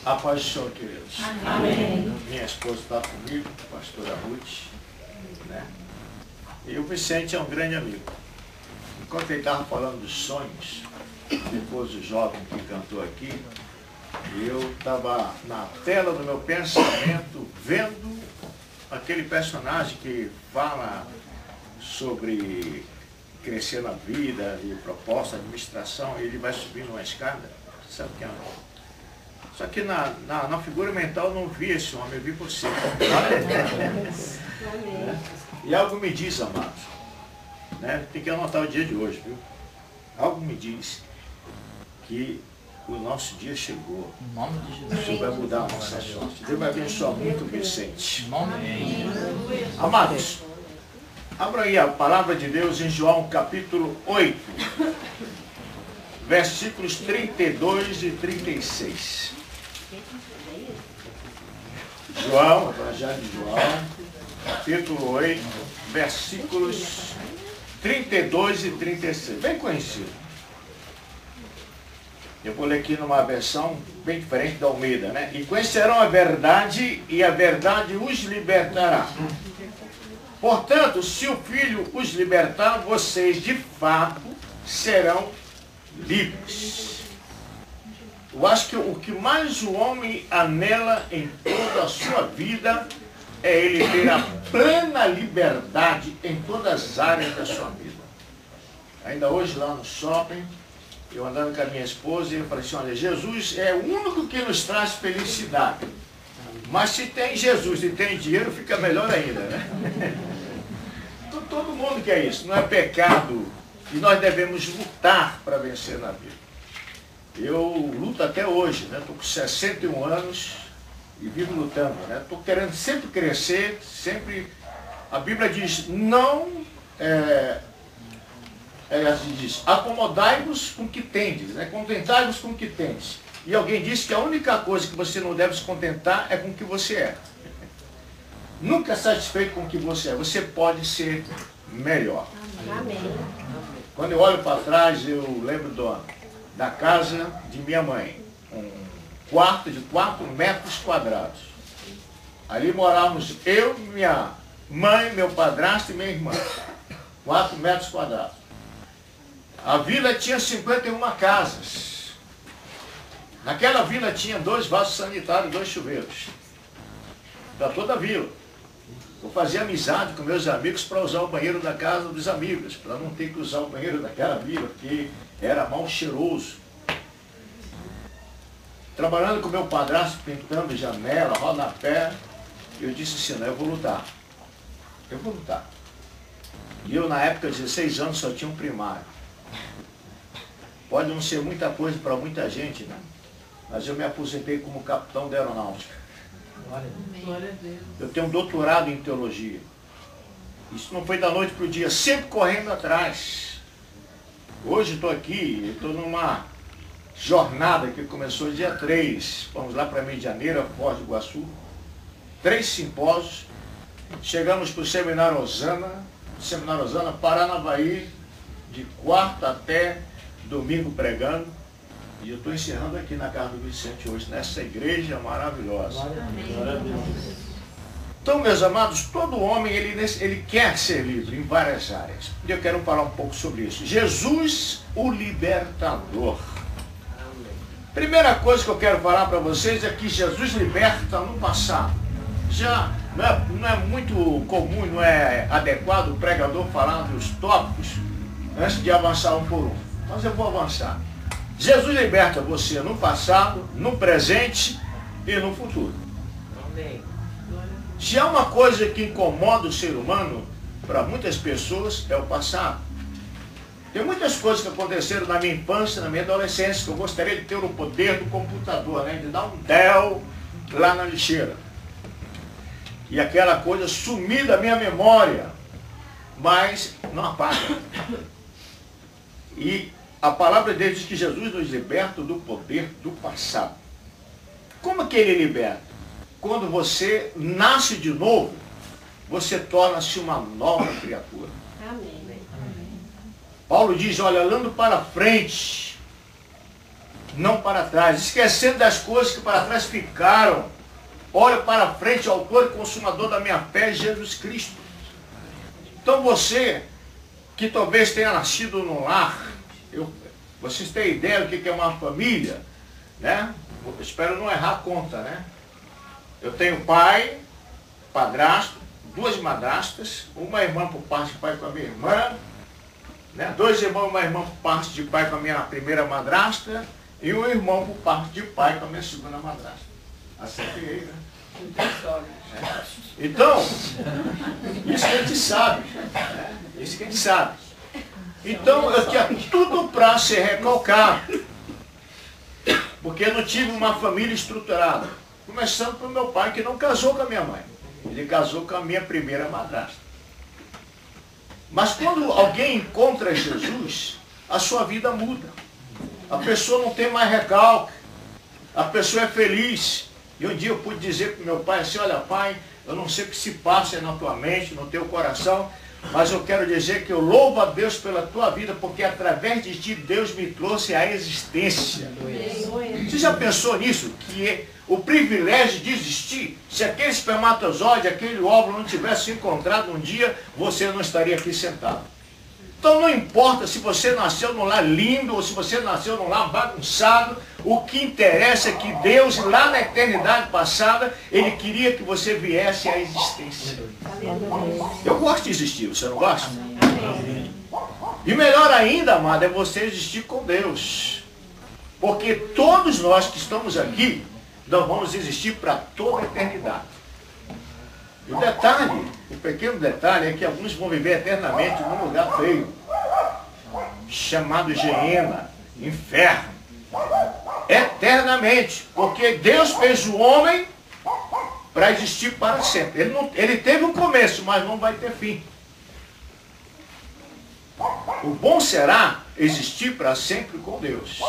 A paz do Senhor, queridos. Amém. Minha esposa está comigo, a pastora Ruth, né? E o Vicente é um grande amigo. Enquanto ele estava falando dos sonhos, depois o jovem que cantou aqui, eu estava na tela do meu pensamento vendo aquele personagem que fala sobre crescer na vida, de proposta, administração, e ele vai subindo uma escada, sabe o que é? Só que na figura mental eu não vi esse homem, eu vi você. E algo me diz, amados, né? Tem que anotar o dia de hoje, viu? Algo me diz que o nosso dia chegou. Em nome de Jesus. O Senhor vai mudar a nossa sorte. Deus vai abençoar muito o Vicente. Em nome de Jesus. Amados, abra aí a palavra de Deus em João capítulo 8, versículos 32 e 36. João, Evangelho de João, capítulo 8, versículos 32 e 36. Bem conhecido. Eu vou ler aqui numa versão bem diferente da Almeida, né? E conhecerão a verdade, e a verdade os libertará. Portanto, se o Filho os libertar, vocês de fato serão livres. Eu acho que o que mais o homem anela em toda a sua vida é ele ter a plena liberdade em todas as áreas da sua vida. Ainda hoje lá no shopping, eu andando com a minha esposa e eu falei assim, olha, Jesus é o único que nos traz felicidade. Mas se tem Jesus e tem dinheiro, fica melhor ainda, né? Então, todo mundo quer isso, não é pecado. E nós devemos lutar para vencer na vida. Eu luto até hoje, né? Estou com 61 anos e vivo lutando, né? Estou querendo sempre crescer, sempre... A Bíblia diz, não... Ela diz, acomodai-vos com o que tendes, né? Contentai-vos com o que tendes. E alguém disse que a única coisa que você não deve se contentar é com o que você é. Nunca satisfeito com o que você é. Você pode ser melhor. Amém. Quando eu olho para trás, eu lembro da casa de minha mãe. Um quarto de 4 metros quadrados. Ali morávamos eu, minha mãe, meu padrasto e minha irmã. 4 metros quadrados. A vila tinha 51 casas. Naquela vila tinha 2 vasos sanitários, 2 chuveiros. Da toda a vila. Eu fazia amizade com meus amigos para usar o banheiro da casa dos amigos, para não ter que usar o banheiro daquela vila, porque era mal cheiroso. Trabalhando com meu padrasto, pintando janela, rodapé, eu disse assim, não, eu vou lutar. Eu vou lutar. E eu, na época, 16 anos, só tinha um primário. Pode não ser muita coisa para muita gente, né? Mas eu me aposentei como capitão da aeronáutica. Glória a Deus. Eu tenho um doutorado em teologia. Isso não foi da noite para o dia, sempre correndo atrás. Hoje estou aqui, estou numa jornada que começou dia 3. Vamos lá para Medianeira, Foz do Iguaçu. 3 simpósios. Chegamos para o Seminário Osana, Paranavaí, de quarta até domingo pregando. E eu estou encerrando aqui na casa do Vicente hoje, nessa igreja maravilhosa. Glória a Deus. Então, meus amados, todo homem, ele quer ser livre em várias áreas. E eu quero falar um pouco sobre isso. Jesus, o libertador. Primeira coisa que eu quero falar para vocês é que Jesus liberta no passado. Já não é muito comum, não é adequado o pregador falar dos tópicos antes de avançar um por um. Mas eu vou avançar. Jesus liberta você no passado, no presente e no futuro. Amém. Se há uma coisa que incomoda o ser humano, para muitas pessoas, é o passado. Tem muitas coisas que aconteceram na minha infância, na minha adolescência, que eu gostaria de ter o poder do computador, né? De dar um del lá na lixeira. E aquela coisa sumir da minha memória, mas não apaga. E a palavra de Deus diz que Jesus nos liberta do poder do passado. Como que ele liberta? Quando você nasce de novo, você torna-se uma nova criatura. Amém. Paulo diz, olha, olhando para frente, não para trás, esquecendo das coisas que para trás ficaram. Olha para frente, autor e consumador da minha fé, Jesus Cristo. Então você, que talvez tenha nascido no lar, vocês têm ideia do que é uma família, né? Eu espero não errar a conta, né? Eu tenho pai, padrasto, 2 madrastas, uma irmã por parte de pai com a minha irmã, né? 2 irmãos e uma irmã por parte de pai com a minha primeira madrasta, e um irmão por parte de pai com a minha segunda madrasta. Acertei, né? Então, isso que a gente sabe. Né? Isso que a gente sabe. Então, eu tinha tudo para ser recalcado. Porque eu não tive uma família estruturada. Começando pelo meu pai, que não casou com a minha mãe. Ele casou com a minha primeira madrasta. Mas quando alguém encontra Jesus, a sua vida muda. A pessoa não tem mais recalque. A pessoa é feliz. E um dia eu pude dizer para o meu pai assim, olha pai, eu não sei o que se passa na tua mente, no teu coração, mas eu quero dizer que eu louvo a Deus pela tua vida, porque através de ti Deus me trouxe à existência. Você já pensou nisso? Que o privilégio de existir, se aquele espermatozoide, aquele óvulo não tivesse se encontrado um dia, você não estaria aqui sentado. Então não importa se você nasceu num lar lindo ou se você nasceu num lar bagunçado, o que interessa é que Deus, lá na eternidade passada, Ele queria que você viesse à existência. Eu gosto de existir, você não gosta? E melhor ainda, amado, é você existir com Deus. Porque todos nós que estamos aqui, nós vamos existir para toda a eternidade. E o detalhe, o pequeno detalhe é que alguns vão viver eternamente num lugar feio, chamado Geena, inferno. Eternamente. Porque Deus fez o homem para existir para sempre. Ele teve um começo, mas não vai ter fim. O bom será existir para sempre com Deus.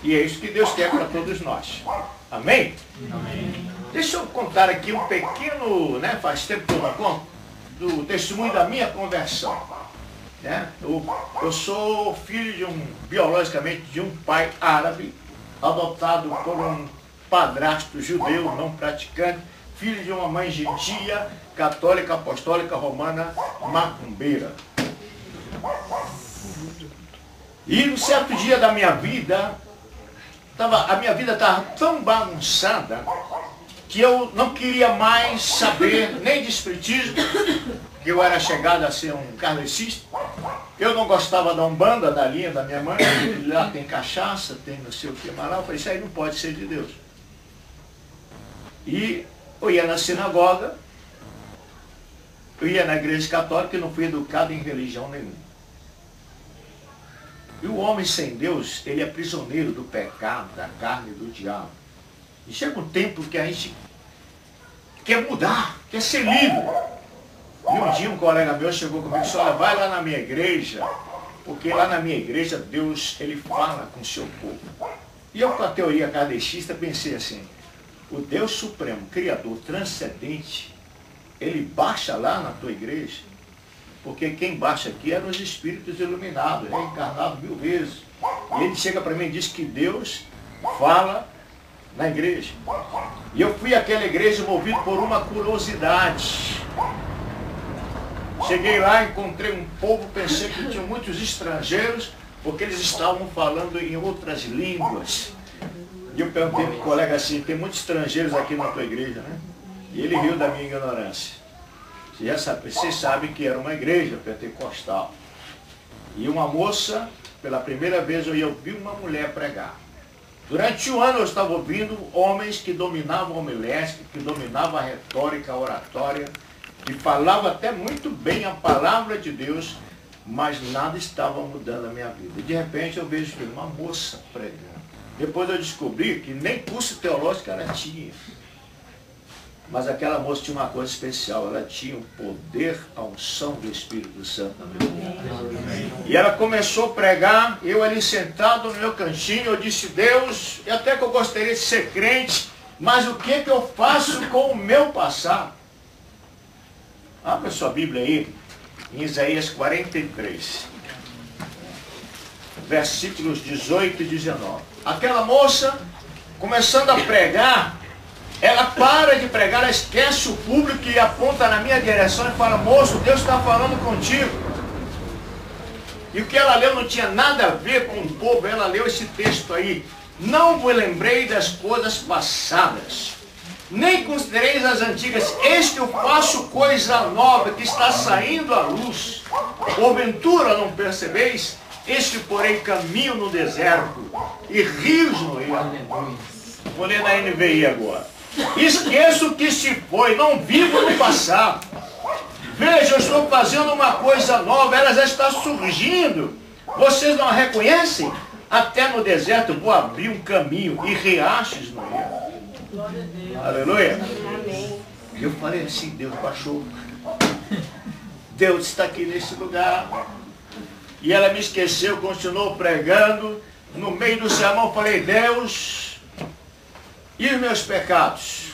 E é isso que Deus quer para todos nós. Amém? Amém. Deixa eu contar aqui um pequeno, né, faz tempo que eu não conto, do testemunho da minha conversão. Né? Eu sou filho biologicamente de um pai árabe, adotado por um padrasto judeu não praticante, filho de uma mãe gentia, católica, apostólica, romana, macumbeira. E um certo dia da minha vida, a minha vida estava tão bagunçada que eu não queria mais saber nem de espiritismo, que eu era chegado a ser um kardecista. Eu não gostava da Umbanda, da linha da minha mãe, lá tem cachaça, tem não sei o que, mas lá eu falei, isso aí não pode ser de Deus. E eu ia na sinagoga, eu ia na igreja católica e não fui educado em religião nenhuma. E o homem sem Deus, ele é prisioneiro do pecado, da carne e do diabo. E chega um tempo que a gente quer mudar, quer ser livre. E um dia um colega meu chegou comigo e disse, olha, vai lá na minha igreja, porque lá na minha igreja Deus, ele fala com o seu povo. E eu, com a teoria kardecista, pensei assim, o Deus Supremo, Criador, transcendente, ele baixa lá na tua igreja, porque quem baixa aqui eram os espíritos iluminados, reencarnados 1000 vezes. E ele chega para mim e diz que Deus fala na igreja. E eu fui àquela igreja movido por uma curiosidade. Cheguei lá, encontrei um povo, pensei que tinha muitos estrangeiros, porque eles estavam falando em outras línguas. E eu perguntei para o colega assim, tem muitos estrangeiros aqui na tua igreja, né? E ele riu da minha ignorância. Vocês sabem que era uma igreja pentecostal. E uma moça, pela primeira vez eu ia ouvir uma mulher pregar. Durante um ano eu estava ouvindo homens que dominavam a homilética, que dominavam a retórica, a oratória, que falavam até muito bem a palavra de Deus, mas nada estava mudando a minha vida. E de repente eu vejo uma moça pregando. Depois eu descobri que nem curso teológico ela tinha. Mas aquela moça tinha uma coisa especial, ela tinha o poder, a unção do Espírito Santo na minha vida. E ela começou a pregar, eu ali sentado no meu cantinho, eu disse, Deus, e até que eu gostaria de ser crente, mas o que eu faço com o meu passado? Abra a sua Bíblia aí, em Isaías 43. versículos 18 e 19. Aquela moça, começando a pregar, ela para de pregar, ela esquece o público e aponta na minha direção e fala: moço, Deus está falando contigo. E o que ela leu não tinha nada a ver com o povo. Ela leu esse texto aí: não vos lembrei das coisas passadas, nem considereis as antigas, eis que eu faço coisa nova, que está saindo à luz. Porventura não percebeis? Eis que porém caminho no deserto e rios no rio. Vou ler na NVI agora. Esqueço o que se foi, não vivo no passado. Veja, eu estou fazendo uma coisa nova, ela já está surgindo. Vocês não a reconhecem? Até no deserto eu vou abrir um caminho e riachos no rio. Aleluia. E eu falei assim: Deus baixou. Deus está aqui nesse lugar. E ela me esqueceu, continuou pregando. No meio do sermão eu falei: Deus, e os meus pecados?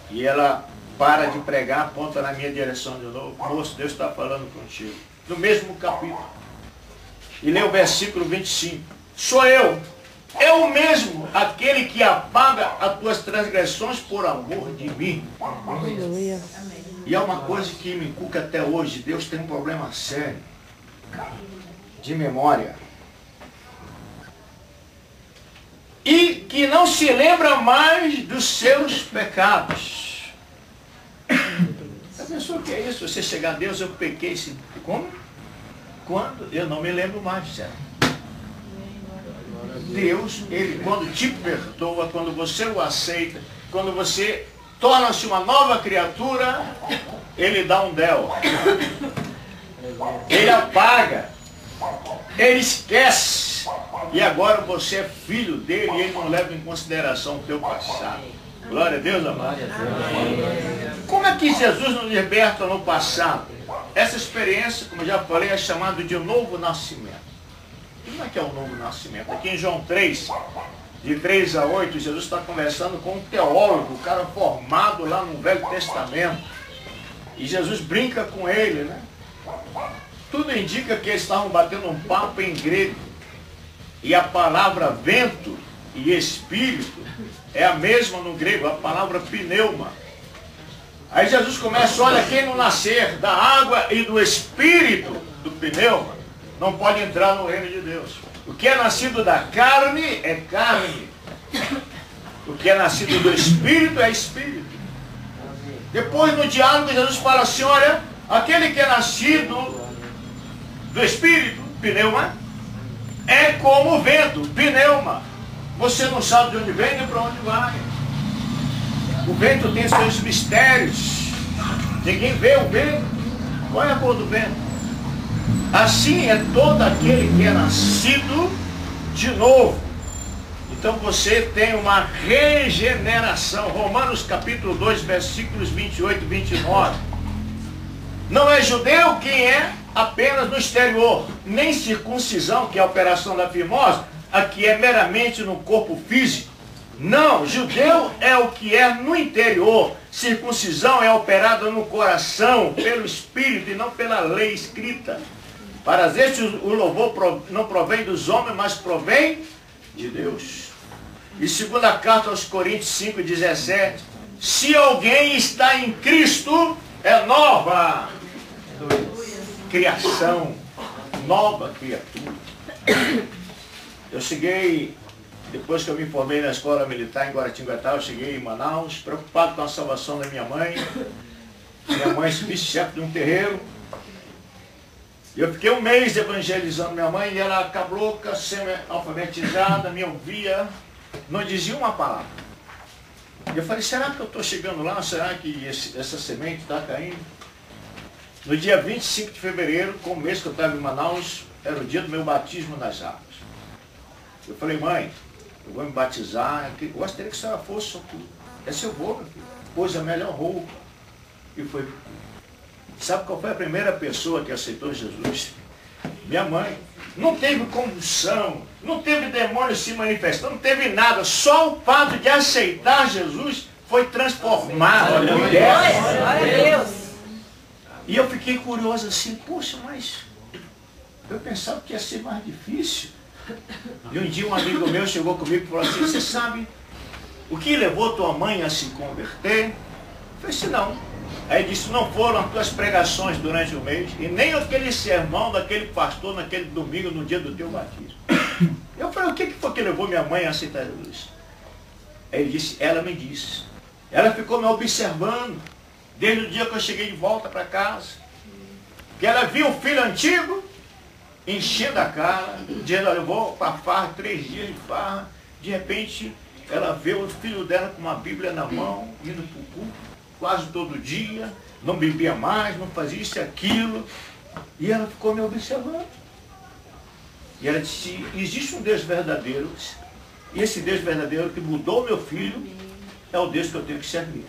E ela para de pregar, aponta na minha direção de novo: moço, Deus está falando contigo. No mesmo capítulo. E lê o versículo 25. Sou eu mesmo, aquele que apaga as tuas transgressões por amor de mim. Aleluia. E é uma coisa que me inculca até hoje: Deus tem um problema sério de memória. E que não se lembra mais dos seus pecados. A pessoa que é isso? Você chegar a Deus: eu pequei. Como? Quando? Eu não me lembro mais, certo? Deus, Ele, quando te perdoa, quando você o aceita, quando você torna-se uma nova criatura, Ele dá um del. Ele apaga. Ele esquece. E agora você é filho dele e Ele não leva em consideração o teu passado. Glória a Deus, amado. Como é que Jesus nos liberta no passado? Essa experiência, como eu já falei, é chamada de novo nascimento. E como é que é o novo nascimento? Aqui em João 3, de 3 a 8, Jesus está conversando com um teólogo, um cara formado lá no Velho Testamento. E Jesus brinca com ele, né? Tudo indica que eles estavam batendo um papo em grego. E a palavra vento e espírito é a mesma no grego, a palavra pneuma. Aí Jesus começa: olha, quem não nascer da água e do espírito, do pneuma, não pode entrar no reino de Deus. O que é nascido da carne é carne. O que é nascido do espírito é espírito. Depois no diálogo Jesus fala assim: olha, aquele que é nascido do espírito, pneuma, é como o vento, pneuma. Você não sabe de onde vem nem para onde vai. O vento tem seus mistérios. Ninguém vê o vento. Qual é a cor do vento? Assim é todo aquele que é nascido de novo. Então você tem uma regeneração. Romanos capítulo 2, versículos 28 e 29. Não é judeu quem é apenas no exterior, nem circuncisão, que é a operação da fimose, aqui é meramente no corpo físico. Não, judeu é o que é no interior. Circuncisão é operada no coração, pelo Espírito e não pela lei escrita. Para estes o louvor não provém dos homens, mas provém de Deus. E segunda carta aos Coríntios 5,17. Se alguém está em Cristo, é nova criação, nova criatura. Eu cheguei, depois que eu me formei na escola militar em Guaratinguetá, eu cheguei em Manaus, preocupado com a salvação da minha mãe. Minha mãe se vice-chefe de um terreiro. E eu fiquei um mês evangelizando minha mãe, e ela acabou semi-alfabetizada, me ouvia, não dizia uma palavra. E eu falei: será que eu estou chegando lá? Será que essa semente está caindo? No dia 25 de fevereiro, como o mês que eu estava em Manaus, era o dia do meu batismo nas águas. Eu falei: mãe, eu vou me batizar, eu gostaria que a senhora fosse, esse eu vou, meu filho. Pôs a melhor roupa e foi. Sabe qual foi a primeira pessoa que aceitou Jesus? Minha mãe. Não teve convulsão, não teve demônio se manifestando, não teve nada. Só o fato de aceitar Jesus foi transformado. Glória a Deus. E eu fiquei curioso assim: poxa, mas Eu pensava que ia ser mais difícil. E um dia um amigo meu chegou comigo e falou assim, você sabe o que levou tua mãe a se converter? Eu falei assim, não. Aí disse, não foram as tuas pregações durante o mês, e nem aquele sermão daquele pastor naquele domingo, no dia do teu batismo. Eu falei, o que foi que levou minha mãe a aceitar Jesus? Aí ele disse, ela me disse. Ela ficou me observando, desde o dia que eu cheguei de volta para casa. Que ela viu o filho antigo, enchendo a cara, dizendo, olha, eu vou para farra, 3 dias de farra. De repente, ela vê o filho dela com uma Bíblia na mão, indo para o culto, quase todo dia, não bebia mais, não fazia isso e aquilo. E ela ficou me observando. E ela disse, existe um Deus verdadeiro, e esse Deus verdadeiro que mudou meu filho, é o Deus que eu tenho que servir.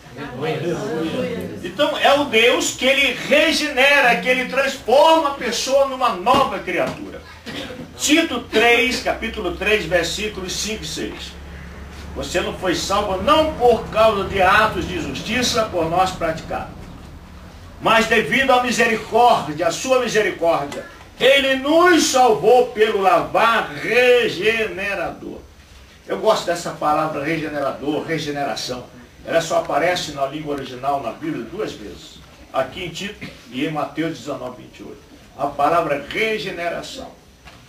Então é o Deus que ele regenera, que ele transforma a pessoa numa nova criatura. Tito 3, capítulo 3, versículos 5 e 6. Você não foi salvo não por causa de atos de justiça por nós praticados, mas devido à misericórdia, à sua misericórdia, ele nos salvou pelo lavar regenerador. Eu gosto dessa palavra regenerador, regeneração. Ela só aparece na língua original, na Bíblia, 2 vezes. Aqui em Tito e em Mateus 19, 28. A palavra regeneração.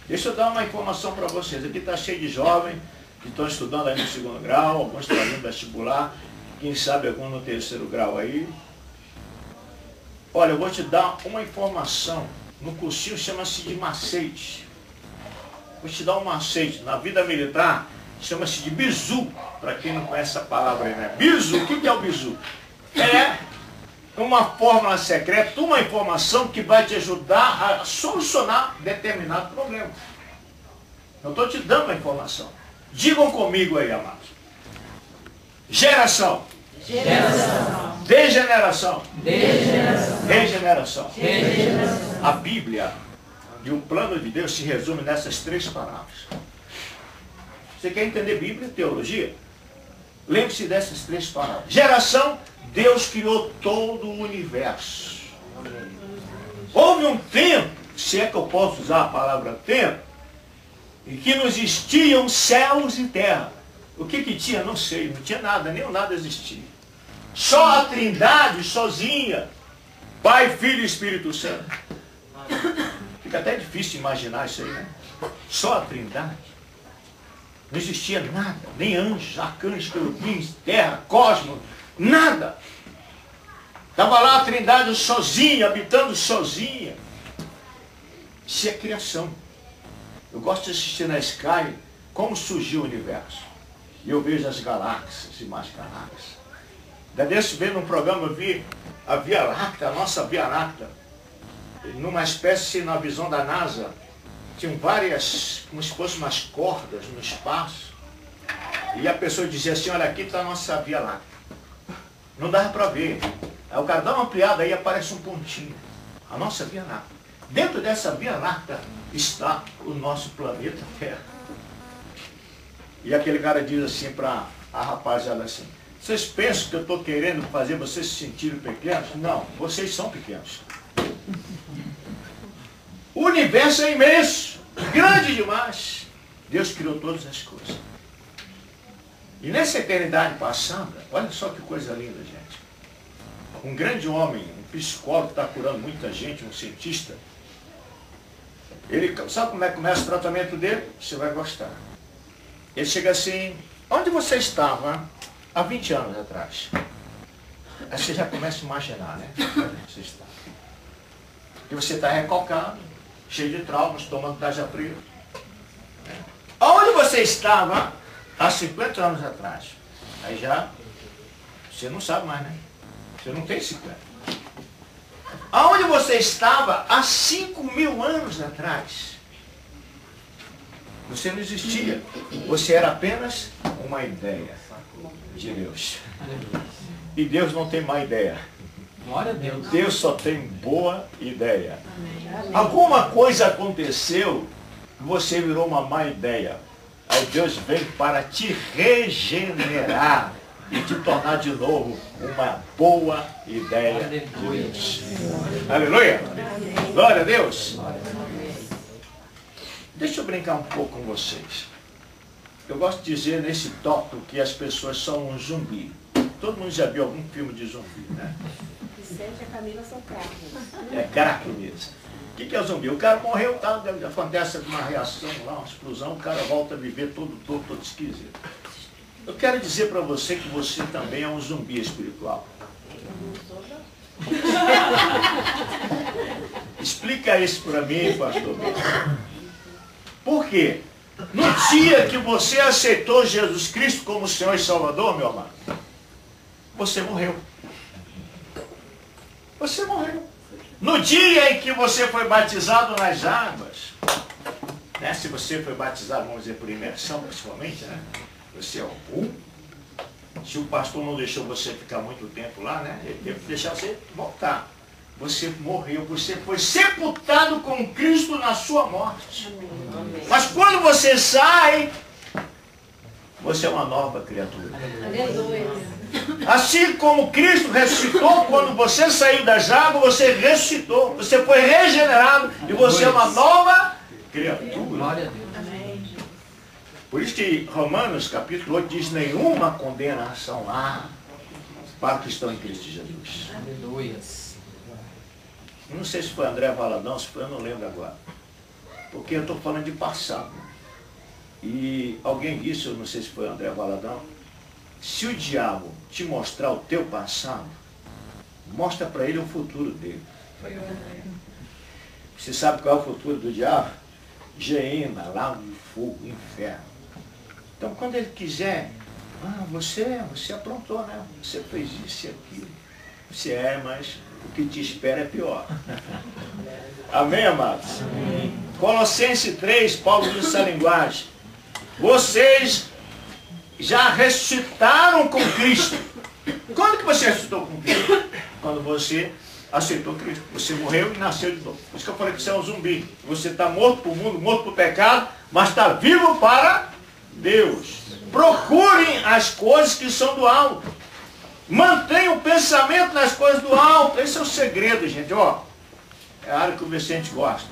Deixa eu dar uma informação para vocês. Aqui está cheio de jovens que estão estudando aí no 2º grau, alguns estão fazendo vestibular, quem sabe algum no 3º grau aí. Olha, eu vou te dar uma informação. No cursinho chama-se de macete. Vou te dar um macete. Na vida militar, chama-se de bizu, para quem não conhece a palavra aí, né? Bizu, o que é o bizu? É uma fórmula secreta, uma informação que vai te ajudar a solucionar determinado problema. Eu estou te dando a informação. Digam comigo aí, amados. Geração. Geração. Degeneração. Degeneração. Regeneração. Regeneração. A Bíblia e o plano de Deus se resume nessas 3 palavras. Você quer entender Bíblia, teologia? Lembre-se dessas 3 palavras. Geração, Deus criou todo o universo. Houve um tempo, se é que eu posso usar a palavra tempo, em que não existiam céus e terra. O que tinha? Não sei, não tinha nada, nem o nada existia. Só a Trindade sozinha, Pai, Filho e Espírito Santo. Fica até difícil imaginar isso aí, né? Só a Trindade. Não existia nada, nem anjos, arcanjos, querubins, terra, cosmos, nada. Estava lá a Trindade sozinha, habitando sozinha. Isso é criação. Eu gosto de assistir na Sky como surgiu o universo. E eu vejo as galáxias e mais galáxias. Da desse vez num programa eu vi a Via Láctea, a nossa Via Láctea, numa espécie, na visão da NASA, tinham várias, como se fossem umas cordas no espaço. E a pessoa dizia assim, olha, aqui está a nossa Via Láctea. Não dava para ver. Aí o cara dá uma ampliada aí aparece um pontinho. A nossa Via Láctea. Dentro dessa Via Láctea está o nosso planeta Terra. E aquele cara diz assim para a rapaziada assim, vocês pensam que eu estou querendo fazer vocês se sentirem pequenos? Não, vocês são pequenos. O universo é imenso, grande demais. Deus criou todas as coisas. E nessa eternidade passada, olha só que coisa linda, gente. Um grande homem, um psicólogo que está curando muita gente, um cientista, ele, sabe como é que começa o tratamento dele? Você vai gostar. Ele chega assim, onde você estava há 20 anos atrás? Aí você já começa a imaginar, né? Onde você está. E você está recalcado, cheio de traumas, tomando taja fria. Onde você estava há 50 anos atrás? Aí já, você não sabe mais, né? Você não tem 50. Aonde você estava há 5.000 anos atrás? Você não existia. Você era apenas uma ideia de Deus. E Deus não tem má ideia. Glória a Deus. Deus só tem boa ideia. Alguma coisa aconteceu que você virou uma má ideia. Aí Deus vem para te regenerar e te tornar de novo uma boa ideia de Deus. Aleluia! Glória a Deus! Deixa eu brincar um pouco com vocês. Eu gosto de dizer nesse tópico que as pessoas são um zumbi. Todo mundo já viu algum filme de zumbi, né? Vicente e a Camila são craques. É craque mesmo. O que é o zumbi? O cara morreu, tá, acontece uma reação lá, uma explosão, o cara volta a viver todo esquisito. Eu quero dizer para você que você também é um zumbi espiritual. Explica isso para mim, pastor. Por quê? No dia que você aceitou Jesus Cristo como Senhor e Salvador, meu amado, você morreu. Você morreu. No dia em que você foi batizado nas águas, né? Se você foi batizado, vamos dizer, por imersão, principalmente, né? Você é um. Se o pastor não deixou você ficar muito tempo lá, né? Ele teve que deixar você voltar. Você morreu, você foi sepultado com Cristo na sua morte. Amém. Mas quando você sai, você é uma nova criatura. Aleluia. Assim como Cristo ressuscitou, quando você saiu das águas, você ressuscitou. Você foi regenerado e você é uma nova criatura. Glória a Deus. Por isso que Romanos capítulo 8 diz: nenhuma condenação há para os que estão em Cristo Jesus. Aleluia. Eu não sei se foi André Valadão, se foi, eu não lembro agora. Porque eu estou falando de passado. E alguém disse, eu não sei se foi André Valadão, se o diabo te mostrar o teu passado, mostra para ele o futuro dele. Você sabe qual é o futuro do diabo? Geena, lago de fogo, inferno. Então quando ele quiser, você aprontou, né? Você fez isso e aquilo. Você mas o que te espera é pior. Amém, amados? Amém. Colossenses 3, Paulo usa essa linguagem. Vocês já ressuscitaram com Cristo. Quando que você ressuscitou com Cristo? Quando você aceitou Cristo. Você morreu e nasceu de novo. Por isso que eu falei que você é um zumbi. Você está morto para o mundo, morto para o pecado, mas está vivo para Deus. Procurem as coisas que são do alto. Mantenha o pensamento nas coisas do alto. Esse é o segredo, gente. Ó, é a área que o Vicente gosta.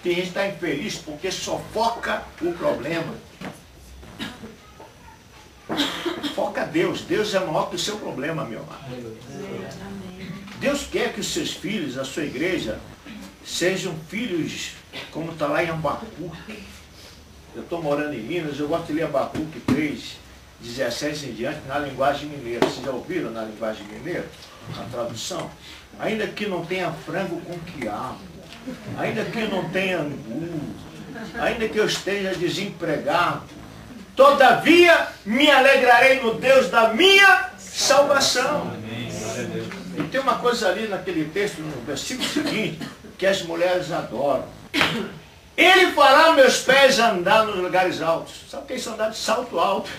Tem gente que está infeliz porque só foca o problema. Foca Deus. Deus é maior que o seu problema, meu amado. Deus quer que os seus filhos, a sua igreja, sejam filhos, como está lá em Abacuque. Eu estou morando em Minas, eu gosto de ler Abacuque 3, 17 em diante, na linguagem mineira. Vocês já ouviram na linguagem mineira? A tradução? Ainda que não tenha frango com quiabo, ainda que não tenha angu, ainda que eu esteja desempregado, todavia me alegrarei no Deus da minha salvação. E tem uma coisa ali naquele texto, no versículo seguinte, que as mulheres adoram. Ele fará meus pés andar nos lugares altos. Sabe o que é isso, andar de salto alto?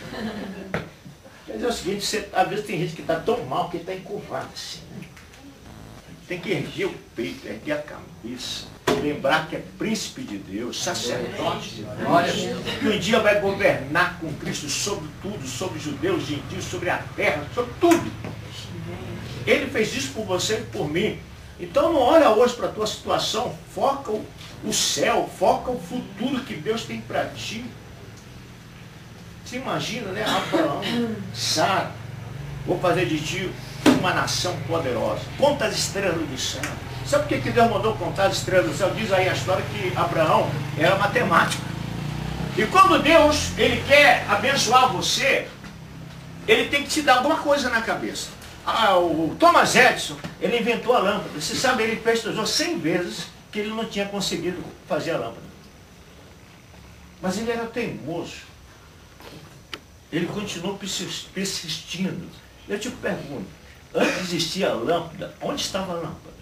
Quer dizer o seguinte, às vezes tem gente que está tão mal que está encurvado assim. Né? Tem que erguer o peito, erguer a cabeça. Lembrar que é príncipe de Deus, sacerdote de Deus. Que um dia vai governar com Cristo sobre tudo, sobre judeus, gentios, sobre a terra, sobre tudo. Ele fez isso por você e por mim. Então não olha hoje para a tua situação, foca o céu, foca o futuro que Deus tem para ti. Você imagina, né? Abraão, Sara, vou fazer de ti uma nação poderosa. Conta as estrelas do céu. Sabe por que Deus mandou contar as estrelas do céu? Diz aí a história que Abraão era matemático. E quando Deus, ele quer abençoar você, ele tem que te dar alguma coisa na cabeça. O Thomas Edison, ele inventou a lâmpada. Você sabe, ele pesquisou 100 vezes que ele não tinha conseguido fazer a lâmpada. Mas ele era teimoso. Ele continuou persistindo. Eu te pergunto, antes de existir a lâmpada, onde estava a lâmpada?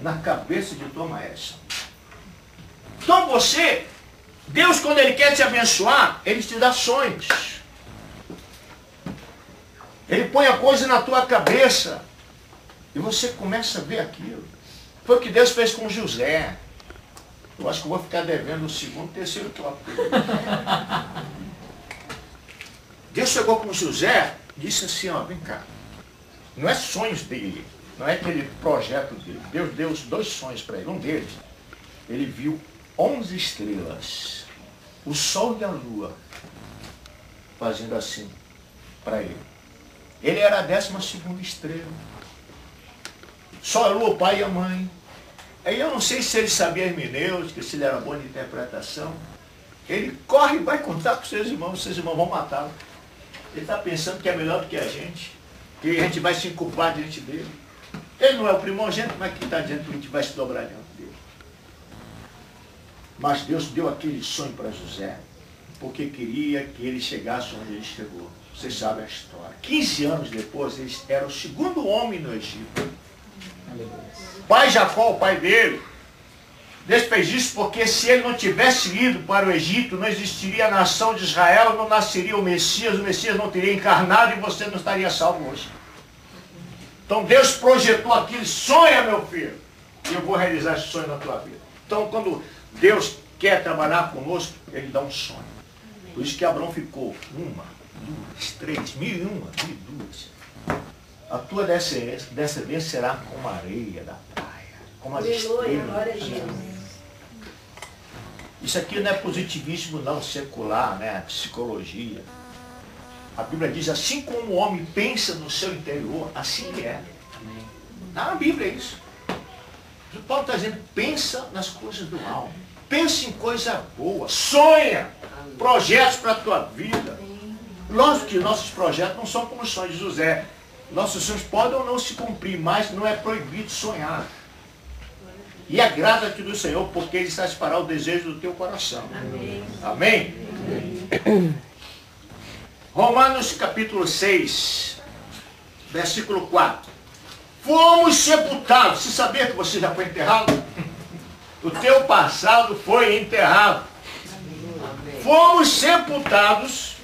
Na cabeça de Thomas Edison. Então você, Deus, quando Ele quer te abençoar, Ele te dá sonhos. Ele põe a coisa na tua cabeça e você começa a ver aquilo. Foi o que Deus fez com José. Eu acho que eu vou ficar devendo o segundo, terceiro tópico. Deus chegou com José e disse assim, ó, vem cá. Não é sonhos dele, não é aquele projeto dele. Deus deu 2 sonhos para ele. Um deles, ele viu 11 estrelas, o sol e a lua, fazendo assim para ele. Ele era a 12ª estrela. Só a lua, o pai e a mãe. Aí eu não sei se ele sabia hermenêutica, se ele era bom de interpretação. Ele corre e vai contar para os seus irmãos vão matá-lo. Ele está pensando que é melhor do que a gente vai se culpar diante dele. Ele não é o primogênito, mas que está dizendo que a gente vai se dobrar diante dele. Mas Deus deu aquele sonho para José, porque queria que ele chegasse onde ele chegou. Vocês sabem a história. 15 anos depois, ele era o 2º homem no Egito. Pai Jacó, o pai dele, Deus fez isso porque se ele não tivesse ido para o Egito, não existiria a nação de Israel, não nasceria o Messias não teria encarnado e você não estaria salvo hoje. Então Deus projetou aquilo, sonha, meu filho, e eu vou realizar esse sonho na tua vida. Então quando Deus quer trabalhar conosco, ele dá um sonho. Por isso que Abraão ficou 1, 2, 3, 1001, 1002. A tua descendência será como a areia da praia, como as estrelas. Isso aqui não é positivismo não, secular, né? Psicologia. A Bíblia diz, assim como o homem pensa no seu interior, assim é. Na Bíblia é isso. O Paulo está dizendo, pensa nas coisas do alto. Pensa em coisa boa. Sonha projetos para a tua vida. Lógico que nossos projetos não são como os sonhos de José. Nossos sonhos podem ou não se cumprir, mas não é proibido sonhar. E agrada-te do Senhor, porque Ele satisfará o desejo do teu coração. Amém? Amém? Amém. Romanos capítulo 6, versículo 4. Fomos sepultados. Você sabia que você já foi enterrado? O teu passado foi enterrado. Fomos sepultados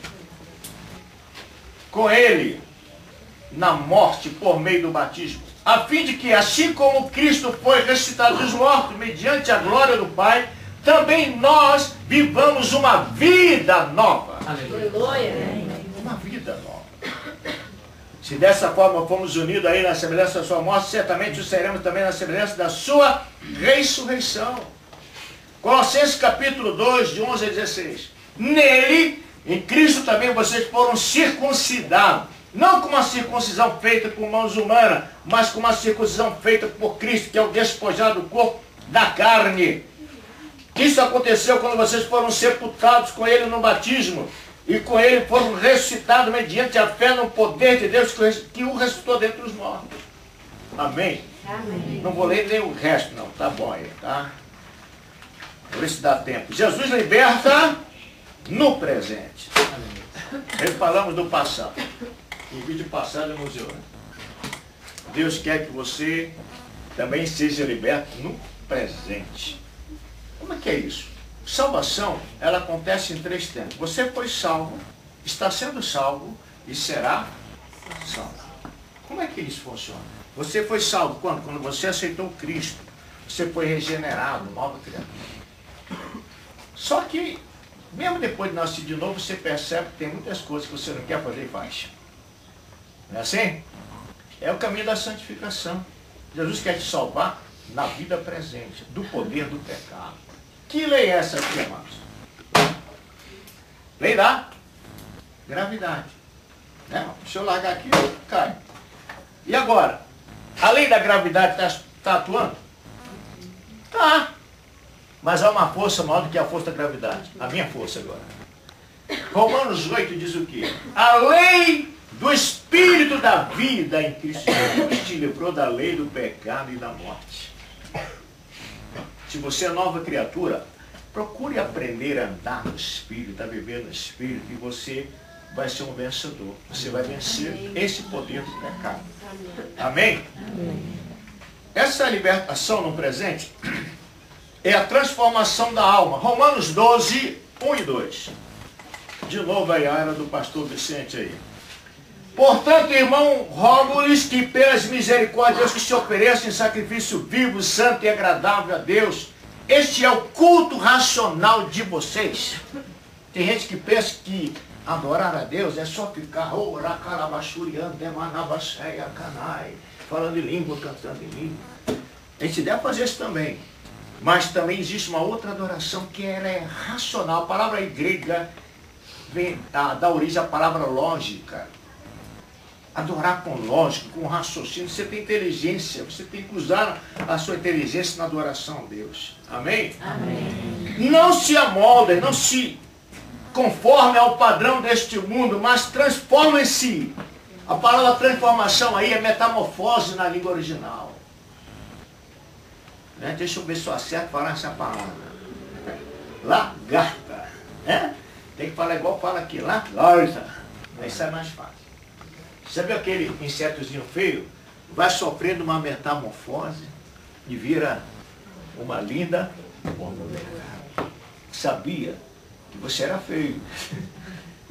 com Ele na morte por meio do batismo, a fim de que, assim como Cristo foi ressuscitado dos mortos, mediante a glória do Pai, também nós vivamos uma vida nova. Aleluia. Uma vida nova. Se dessa forma fomos unidos aí na semelhança da sua morte, certamente o seremos também na semelhança da sua ressurreição. Colossenses capítulo 2, de 11 a 16. Nele, em Cristo também vocês foram circuncidados. Não com uma circuncisão feita por mãos humanas, mas com uma circuncisão feita por Cristo, que é o despojar do corpo da carne. Isso aconteceu quando vocês foram sepultados com Ele no batismo, e com Ele foram ressuscitados mediante a fé no poder de Deus que o ressuscitou dentre os mortos. Amém? Amém. Não vou ler nem o resto, não. Tá bom aí, tá? Por ver se dá tempo. Jesus liberta no presente. Aí falamos do passado. O vídeo passado eu não usei, né? Deus quer que você também seja liberto no presente. Como é que é isso? Salvação, ela acontece em 3 tempos. Você foi salvo, está sendo salvo e será salvo. Como é que isso funciona? Você foi salvo quando? Quando você aceitou Cristo. Você foi regenerado, nova criatura. Só que, mesmo depois de nascer de novo, você percebe que tem muitas coisas que você não quer fazer e faz. Não é assim? É o caminho da santificação. Jesus quer te salvar na vida presente, do poder do pecado. Que lei é essa aqui, amados? Lei da gravidade. Né? Se eu largar aqui, cai. E agora? A lei da gravidade está atuando? Tá. Mas há uma força maior do que a força da gravidade. A minha força agora. Romanos 8 diz o quê? A lei do Espírito da vida em Cristo Jesus te livrou da lei do pecado e da morte. Se você é nova criatura, procure aprender a andar no Espírito, a viver no Espírito, e você vai ser um vencedor. Você vai vencer esse poder do pecado. Amém? Essa libertação no presente é a transformação da alma. Romanos 12, 1 e 2. De novo aí a era do pastor Vicente aí. Portanto, irmão, rogo-lhes que pelas misericórdias que se ofereçam em sacrifício vivo, santo e agradável a Deus, este é o culto racional de vocês. Tem gente que pensa que adorar a Deus é só ficar falando em língua, cantando em língua. A gente deve fazer isso também. Mas também existe uma outra adoração que ela é racional. A palavra grega vem da origem à palavra lógica. Adorar com lógica, com raciocínio. Você tem inteligência, você tem que usar a sua inteligência na adoração a Deus. Amém? Amém. Não se amoldem, não se conforme ao padrão deste mundo, mas transformem-se. A palavra transformação aí é metamorfose na língua original. Né? Deixa eu ver se eu acerto falar essa palavra. Lagarta. Né? Tem que falar igual fala aqui. Lagarta. Aí sai mais fácil. Sabe aquele insetozinho feio? Vai sofrendo uma metamorfose e vira uma linda borboleta. Sabia que você era feio,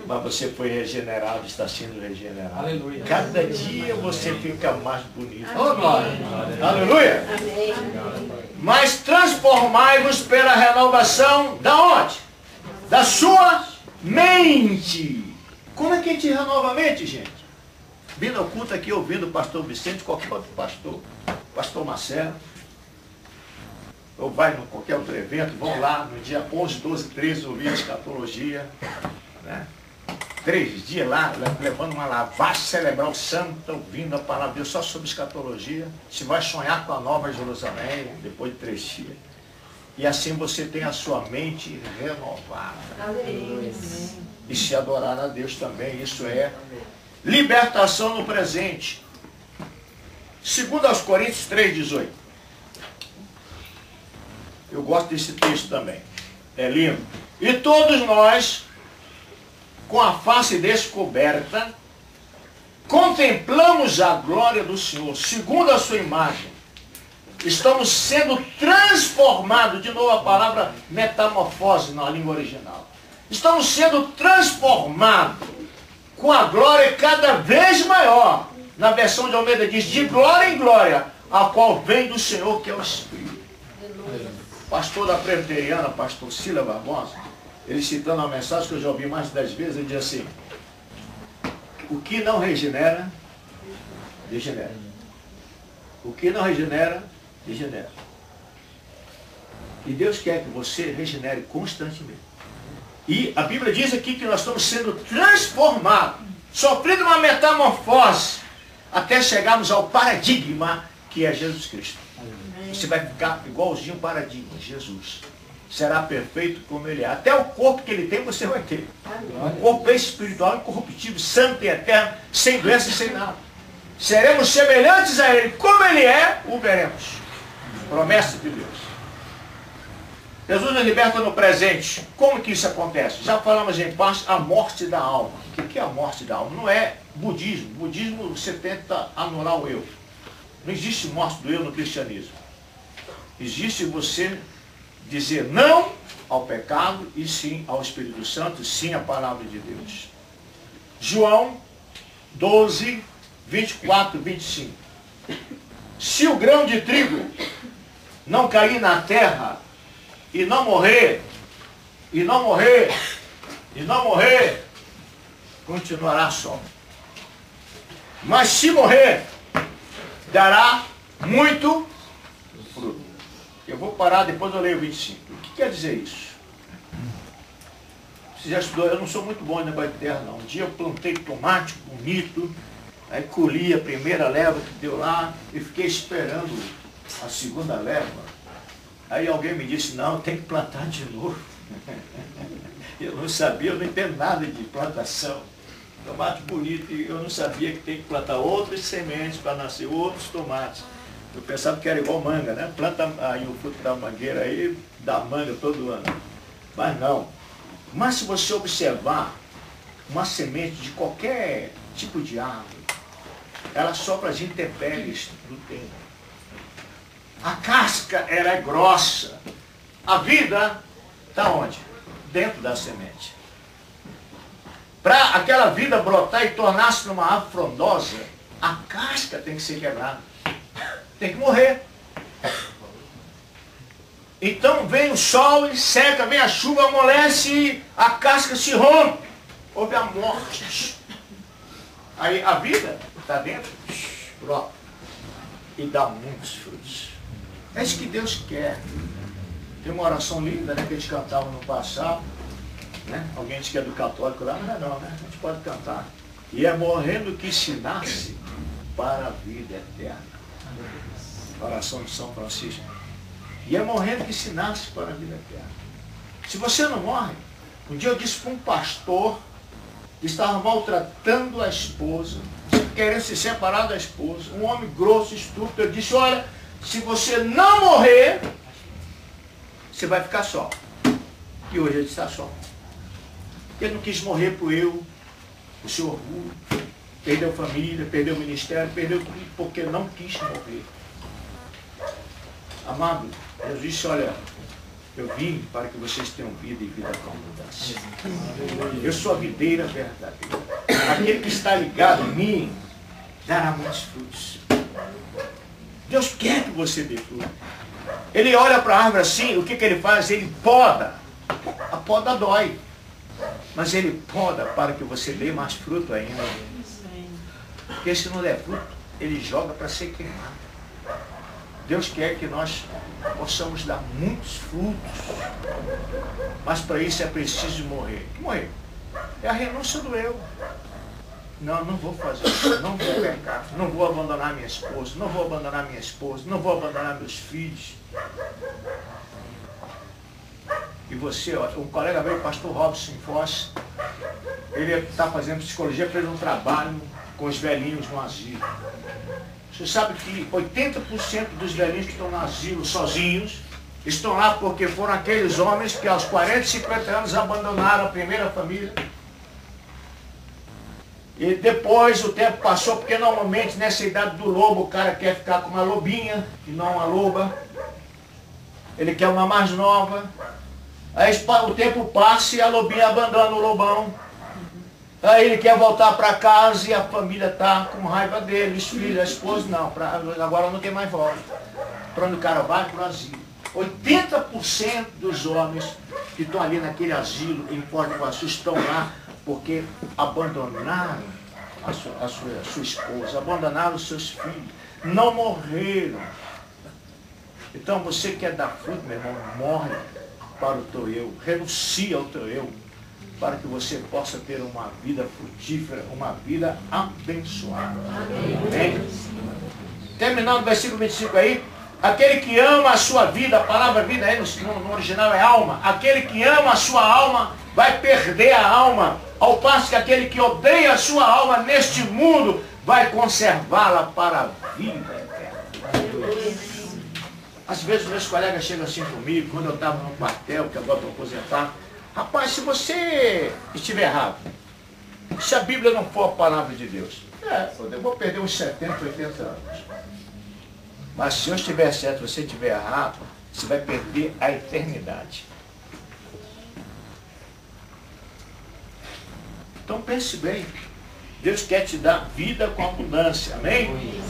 mas você foi regenerado, está sendo regenerado. Aleluia. Cada dia você fica mais bonito. Oh, glória. Aleluia. Amém. Mas transformai-vos pela renovação da onde? Da sua mente. Como é que a gente renova a mente, gente? Vindo ao culto aqui, ouvindo o pastor Vicente, qualquer outro pastor, pastor Marcelo, ou vai em qualquer outro evento, vão lá no dia 11, 12, 13, ouvir a escatologia, né? 3 dias lá, levando uma lavagem cerebral santa, ouvindo a palavra de Deus só sobre escatologia. Você vai sonhar com a Nova Jerusalém, depois de 3 dias. E assim você tem a sua mente renovada. Amém. E se adorar a Deus também, isso é libertação no presente. 2 aos Coríntios 3,18. Eu gosto desse texto também. É lindo. E todos nós, com a face descoberta, contemplamos a glória do Senhor, segundo a sua imagem. Estamos sendo transformados, de novo a palavra metamorfose na língua original. Estamos sendo transformados com a glória cada vez maior. Na versão de Almeida diz, de glória em glória, a qual vem do Senhor, que é o Espírito. Pastor da Presbiteriana, pastor Sila Barbosa, ele citando uma mensagem que eu já ouvi mais de 10 vezes, ele diz assim, o que não regenera, degenera. O que não regenera, degenera. E Deus quer que você regenere constantemente. E a Bíblia diz aqui que nós estamos sendo transformados, sofrendo uma metamorfose, até chegarmos ao paradigma que é Jesus Cristo. Você vai ficar igualzinho ao paradigma, Jesus. Será perfeito como ele é. Até o corpo que ele tem, você vai ter. Um corpo espiritual, incorruptível, santo e eterno, sem doença e sem nada. Seremos semelhantes a ele, como ele é, o veremos. Promessa de Deus. Jesus nos liberta no presente. Como que isso acontece? Já falamos em parte a morte da alma. O que é a morte da alma? Não é budismo. Budismo você tenta anular o eu. Não existe morte do eu no cristianismo. Existe você dizer não ao pecado e sim ao Espírito Santo, sim à palavra de Deus. João 12, 24, 25. Se o grão de trigo não cair na terra e não morrer, e não morrer, e não morrer, continuará só. Mas se morrer, dará muito fruto. Eu vou parar, depois eu leio o 25. O que quer dizer isso? Você já estudou? Eu não sou muito bom em negócio de terra, não. Um dia eu plantei tomate bonito, aí colhi a primeira leva que deu lá e fiquei esperando a segunda leva. Aí alguém me disse, não, tem que plantar de novo. Eu não sabia, eu não entendo nada de plantação. Tomate bonito, e eu não sabia que tem que plantar outras sementes para nascer outros tomates. Eu pensava que era igual manga, né? Planta aí o fruto da mangueira aí, dá manga todo ano. Mas não. Mas se você observar uma semente de qualquer tipo de árvore, ela sopra as intempéries do tempo. A casca ela é grossa. A vida está onde? Dentro da semente. Para aquela vida brotar e tornar-se numa árvore frondosa, a casca tem que ser quebrada. Tem que morrer. Então vem o sol e seca, vem a chuva, amolece e a casca se rompe. Houve a morte. Aí a vida está dentro, brota e dá muitos frutos. É isso que Deus quer. Tem uma oração linda, né, que eles cantavam no passado. Né? Alguém diz que é do católico lá, mas não, né? A gente pode cantar. E é morrendo que se nasce para a vida eterna. Oração de São Francisco. E é morrendo que se nasce para a vida eterna. Se você não morre, um dia eu disse para um pastor que estava maltratando a esposa, querendo se separar da esposa, um homem grosso, estúpido, eu disse, olha, se você não morrer, você vai ficar só. E hoje ele está só. Ele não quis morrer por eu, o seu orgulho, perdeu família, perdeu ministério, perdeu tudo, porque não quis morrer. Amado, Jesus disse, olha, eu vim para que vocês tenham vida e vida com abundância. Eu sou a videira verdadeira. Aquele que está ligado em mim dará muitos frutos. Deus quer que você dê fruto. Ele olha para a árvore assim, o que ele faz? Ele poda. A poda dói. Mas ele poda para que você dê mais fruto ainda. Porque se não der fruto, ele joga para ser queimado. Deus quer que nós possamos dar muitos frutos. Mas para isso é preciso morrer. Morrer é a renúncia do eu. Não, não vou fazer isso, não vou pecar, não vou abandonar minha esposa, não vou abandonar minha esposa, não vou abandonar meus filhos. E você, ó, um colega meu, o pastor Robson Foss, ele está fazendo psicologia, fez um trabalho com os velhinhos no asilo. Você sabe que 80% dos velhinhos que estão no asilo sozinhos, estão lá porque foram aqueles homens que aos 40, 50 anos abandonaram a primeira família. E depois o tempo passou, porque normalmente nessa idade do lobo o cara quer ficar com uma lobinha e não uma loba. Ele quer uma mais nova. Aí o tempo passa e a lobinha abandona o lobão. Aí ele quer voltar para casa e a família está com raiva dele, os filhos, a esposa, não, agora não tem mais volta. Para onde o cara vai? Para o asilo. 80% dos homens que estão ali naquele asilo em Foz do Iguaçu estão lá porque abandonaram a sua esposa, abandonaram os seus filhos, não morreram. Então você quer dar fruto, meu irmão, morre para o teu eu, renuncia ao teu eu, para que você possa ter uma vida frutífera, uma vida abençoada. Amém? Terminando o versículo 25 aí, aquele que ama a sua vida, a palavra vida aí no original é alma, aquele que ama a sua alma vai perder a alma, ao passo que aquele que odeia a sua alma neste mundo vai conservá-la para a vida eterna. Às vezes meus colegas chegam assim comigo, quando eu estava no quartel, que agora estou aposentado, rapaz, se você estiver errado, se a Bíblia não for a palavra de Deus, eu vou perder uns 70, 80 anos. Mas se eu estiver certo, você estiver errado, você vai perder a eternidade. Então pense bem, Deus quer te dar vida com abundância, amém?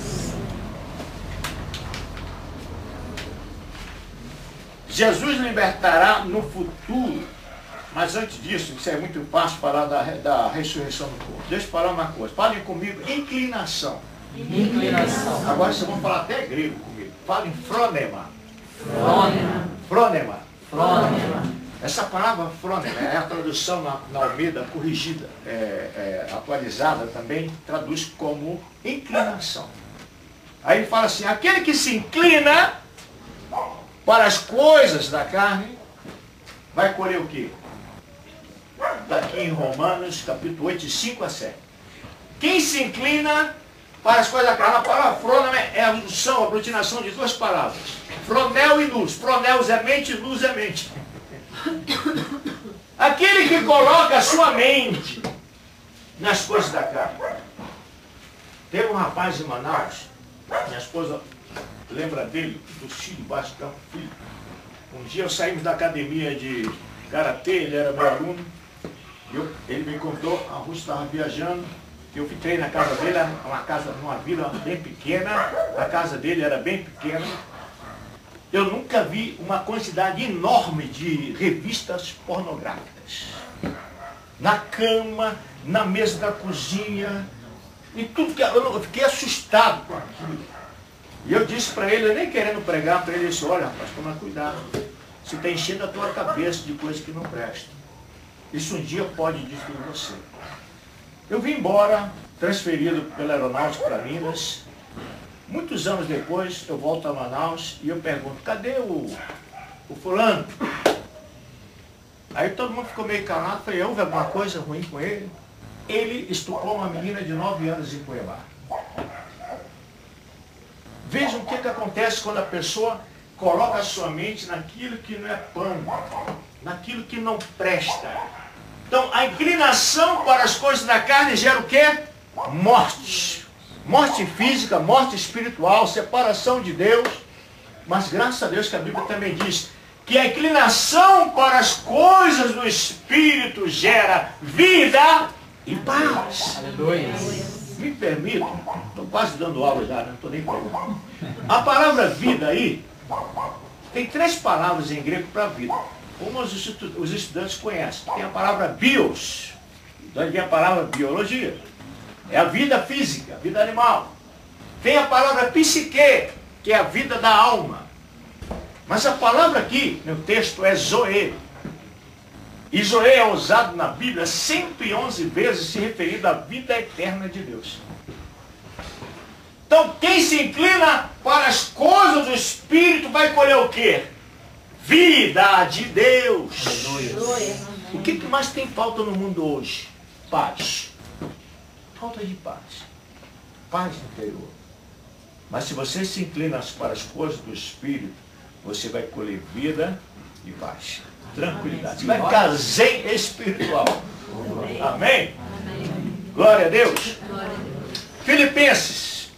Jesus libertará no futuro, mas antes disso, isso é muito fácil falar da ressurreição do corpo. Deixa eu falar uma coisa, falem comigo, inclinação. Inclinação. Agora vocês vão falar até grego comigo. Falem fronema. Frônema. Fronema. Frônema. Essa palavra fronema é a tradução na Almeida corrigida, atualizada também, traduz como inclinação. Aí ele fala assim, aquele que se inclina para as coisas da carne, vai colher o quê? Está aqui em Romanos, capítulo 8, de 5 a 7. Quem se inclina para as coisas da carne, a palavra frônema é a junção, a aglutinação de duas palavras. Fronel e luz. Froneus é mente, luz é mente. Aquele que coloca a sua mente nas coisas da carne. Teve um rapaz em Manaus, minha esposa lembra dele, do Cílio Baixo Campo Filho. Um dia saímos da academia de Karatê, ele era meu aluno, ele me contou, a Rússia estava viajando, eu fiquei na casa dele, uma casa numa vila bem pequena, a casa dele era bem pequena. Eu nunca vi uma quantidade enorme de revistas pornográficas. Na cama, na mesa da cozinha, em tudo que eu fiquei assustado com aquilo. E eu disse para ele, eu nem querendo pregar para ele, disse, olha rapaz, toma cuidado. Você está enchendo a tua cabeça de coisas que não prestam. Isso um dia pode destruir você. Eu vim embora, transferido pela aeronáutica para Minas. Muitos anos depois, eu volto a Manaus e eu pergunto, cadê o fulano? Aí todo mundo ficou meio calado. Falei, houve alguma coisa ruim com ele? Ele estuprou uma menina de 9 anos em Cuiabá. Vejam o que acontece quando a pessoa coloca a sua mente naquilo que não é pano, naquilo que não presta. Então, a inclinação para as coisas da carne gera o quê? Morte. Morte física, morte espiritual, separação de Deus. Mas graças a Deus que a Bíblia também diz que a inclinação para as coisas do Espírito gera vida e paz. Aleluia. Me permita, estou quase dando aula já, não estou nem pegando. A palavra vida aí, tem 3 palavras em grego para vida. Uma os estudantes conhecem. Tem a palavra bios, daí vem a palavra biologia. É a vida física, a vida animal. Tem a palavra psique, que é a vida da alma. Mas a palavra aqui, no texto, é zoe. E zoe é usado na Bíblia 111 vezes se referindo à vida eterna de Deus. Então, quem se inclina para as coisas do Espírito vai colher o quê? Vida de Deus. O que mais tem falta no mundo hoje? Paz. Falta de paz. Paz interior. Mas se você se inclina para as coisas do Espírito, você vai colher vida e paz. Tranquilidade. Você vai ficar zen espiritual. Amém? Glória a Deus. Filipenses.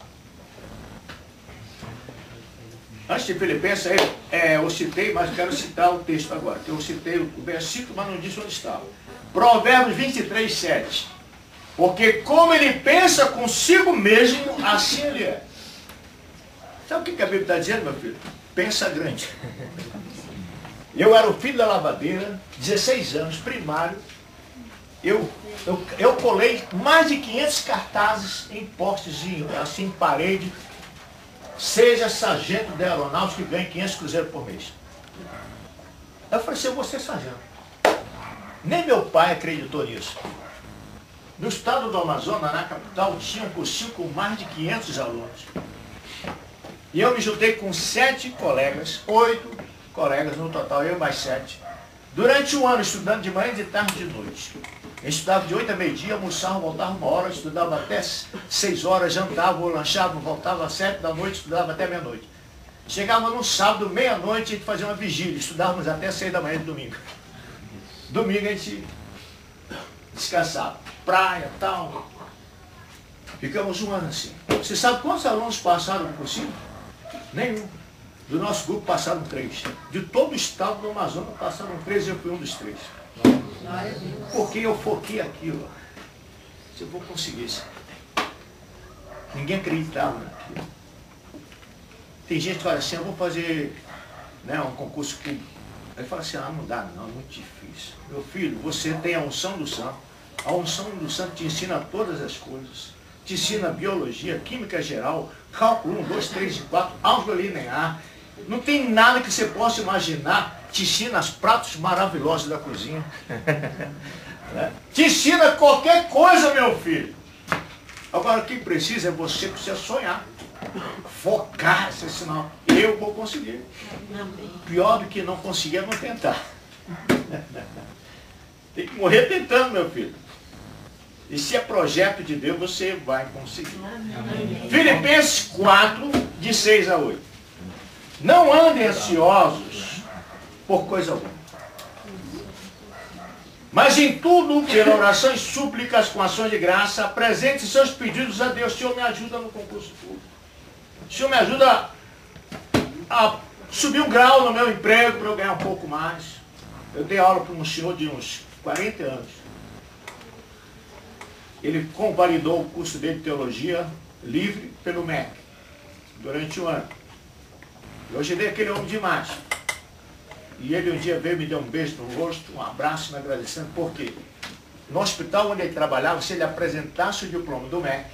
Antes de Filipenses, eu citei, mas quero citar o texto agora. Que eu citei o versículo, mas não disse onde estava. Provérbios 23, 7. Porque como ele pensa consigo mesmo, assim ele é. Sabe o que a Bíblia está dizendo, meu filho? Pensa grande. Eu era o filho da lavadeira, 16 anos, primário. Eu colei mais de 500 cartazes em postes, assim, em parede. Seja sargento da aeronáutica que ganha 500 cruzeiros por mês. Eu falei assim, eu vou ser sargento. Nem meu pai acreditou nisso. No estado do Amazonas, na capital, tinha um cursinho com mais de 500 alunos. E eu me juntei com 7 colegas, 8 colegas no total, eu mais 7. Durante um ano, estudando de manhã, de tarde e de noite. Eu estudava de 8 a meio-dia, almoçava, voltava 1 hora, estudava até 6 horas, jantava, lanchava, voltava às 7 da noite, estudava até meia-noite. Chegava no sábado, meia-noite, a gente fazia uma vigília, estudávamos até 6 da manhã de domingo. Domingo a gente descansava, praia, tal. Ficamos um ano assim. Você sabe quantos alunos passaram por cima? Nenhum. Do nosso grupo passaram 3. De todo o estado do Amazonas passaram 3 e eu fui um dos 3. Porque eu foquei aquilo. Se eu vou conseguir isso. Ninguém acreditava naquilo. Tem gente que fala assim, eu vou fazer, né, um concurso público. Aí fala assim, não dá não, é muito difícil. Meu filho, você tem a unção do santo. A unção do santo te ensina todas as coisas. Te ensina biologia, química geral, cálculo 1, 2, 3 e 4, álgebra linear. Não tem nada que você possa imaginar. Te ensina os pratos maravilhosos da cozinha. Te ensina qualquer coisa, meu filho. Agora, o que precisa é você precisa sonhar. Focar, esse sinal. Eu vou conseguir. Pior do que não conseguir é não tentar. Tem que morrer tentando, meu filho. E se é projeto de Deus, você vai conseguir. Filipenses 4, de 6 a 8. Não andem ansiosos por coisa alguma. Mas em tudo, pela oração e súplicas com ações de graça, apresente seus pedidos a Deus. O Senhor me ajuda no concurso público. O Senhor me ajuda a subir um grau no meu emprego para eu ganhar um pouco mais. Eu dei aula para um senhor de uns 40 anos. Ele convalidou o curso dele de teologia livre pelo MEC durante um ano. Eu ajudei aquele homem demais. E ele um dia veio, me deu um beijo no rosto, um abraço, me agradecendo. Por quê? No hospital onde ele trabalhava, se ele apresentasse o diploma do MEC,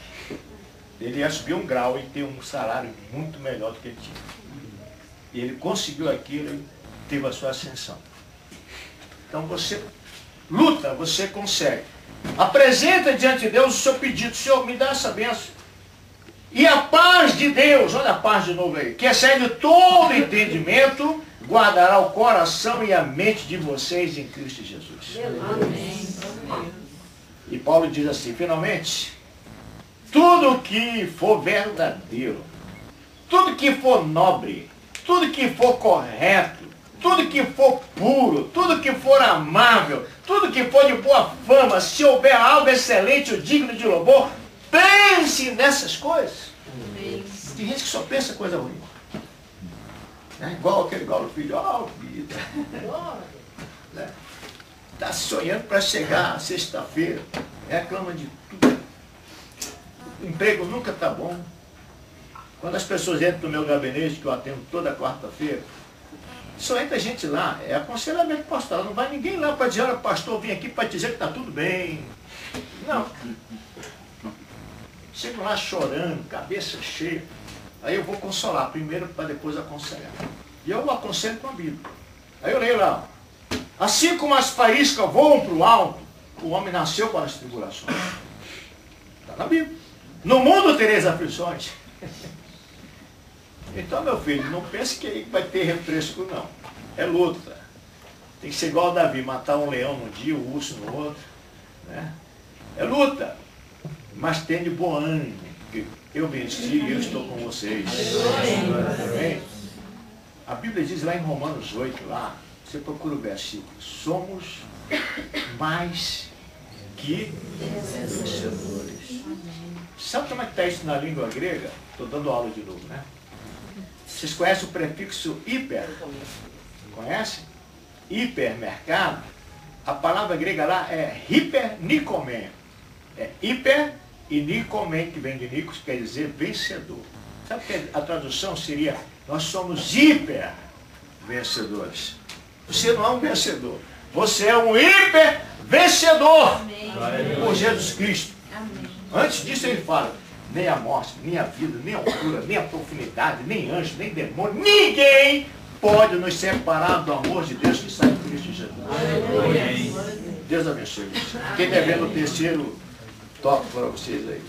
ele ia subir um grau e ter um salário muito melhor do que ele tinha. E ele conseguiu aquilo. teve a sua ascensão. Então você luta, você consegue. Apresenta diante de Deus o seu pedido. Senhor, me dá essa bênção. E a paz de Deus, olha a paz de novo aí, que excede todo entendimento, guardará o coração e a mente de vocês em Cristo Jesus. Amém. E Paulo diz assim, finalmente, tudo que for verdadeiro, tudo que for nobre, tudo que for correto, tudo que for puro, tudo que for amável, tudo que for de boa fama, se houver algo excelente ou digno de louvor, pense nessas coisas. Tem gente que só pensa coisa ruim. Né? Igual aquele galo filho, vida. Né? Está sonhando para chegar sexta-feira, reclama de tudo. O emprego nunca está bom. Quando as pessoas entram no meu gabinete, que eu atendo toda quarta-feira, só entra gente lá, é aconselhamento pastoral, não vai ninguém lá para dizer, olha, pastor, vim aqui para dizer que está tudo bem. Não. Chego lá chorando, cabeça cheia. Aí eu vou consolar primeiro para depois aconselhar. E eu aconselho com a Bíblia. Aí eu leio lá. Assim como as faíscas voam para o alto, o homem nasceu para as tribulações. Está na Bíblia. No mundo tereis aflições. Então, meu filho, não pense que aí vai ter refresco, não. É luta. Tem que ser igual Davi, matar um leão num dia, um urso no outro. Né? É luta. Mas tenha de bom ânimo, porque eu venci e eu estou com vocês. Amém? A Bíblia diz lá em Romanos 8, lá, você procura o versículo, somos mais que vencedores. Sabe como é que está isso na língua grega? Estou dando aula de novo, né? Vocês conhecem o prefixo hiper? Conhecem? Hipermercado. A palavra grega lá é hipernikomê. É hiper e nikomê, que vem de nikos, quer dizer vencedor. Sabe que a tradução seria, nós somos hiper vencedores. Você não é um vencedor. Você é um hiper vencedor. Por Jesus Cristo. Amém. Antes disso ele fala, nem a morte, nem a vida, nem a altura, nem a profundidade, nem anjo, nem demônio, ninguém pode nos separar do amor de Deus que está em Cristo Jesus. Deus abençoe. Quem devendo o terceiro toque para vocês aí.